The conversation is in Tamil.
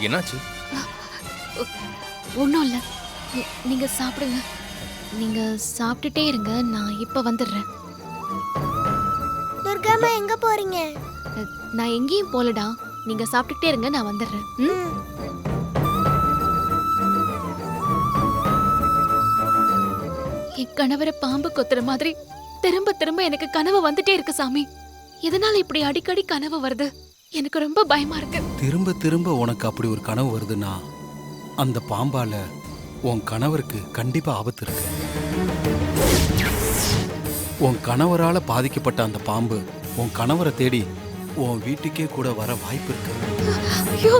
என்னாச்சு? ஒன்றும் இல்லை. நீங்க சாப்பிடுங்க. நீங்க சாப்பிட்டுட்டே இருங்க, நான் இப்ப வந்துடுறேன். துர்காம்மா எங்க போறீங்க? நான் எங்கேயும் போலடா. நீங்க சாப்பிட்டுட்டே இருங்க, நான் வந்துடுறேன். ம்? ம். என் கணவரை பாம்பு கொத்துற மாதிரி திரும்ப திரும்ப எனக்கு கனவு வந்துட்டே இருக்கு சாமி. எதனால இப்படி அடிக்கடி கனவு வருது? எனக்கு ரொம்ப பயமா இருக்கு. திரும்ப திரும்ப உனக்கு அப்படி ஒரு கனவு வருதுன்னா அந்த பாம்பால உன் கணவருக்கு கண்டிப்பா ஆபத்து இருக்கு. உன் கணவரால பாதிக்கப்பட்ட அந்த பாம்பு உன் கணவரை தேடி உன் வீட்டுக்கே கூட வர வாய்ப்பு இருக்கு. ஐயோ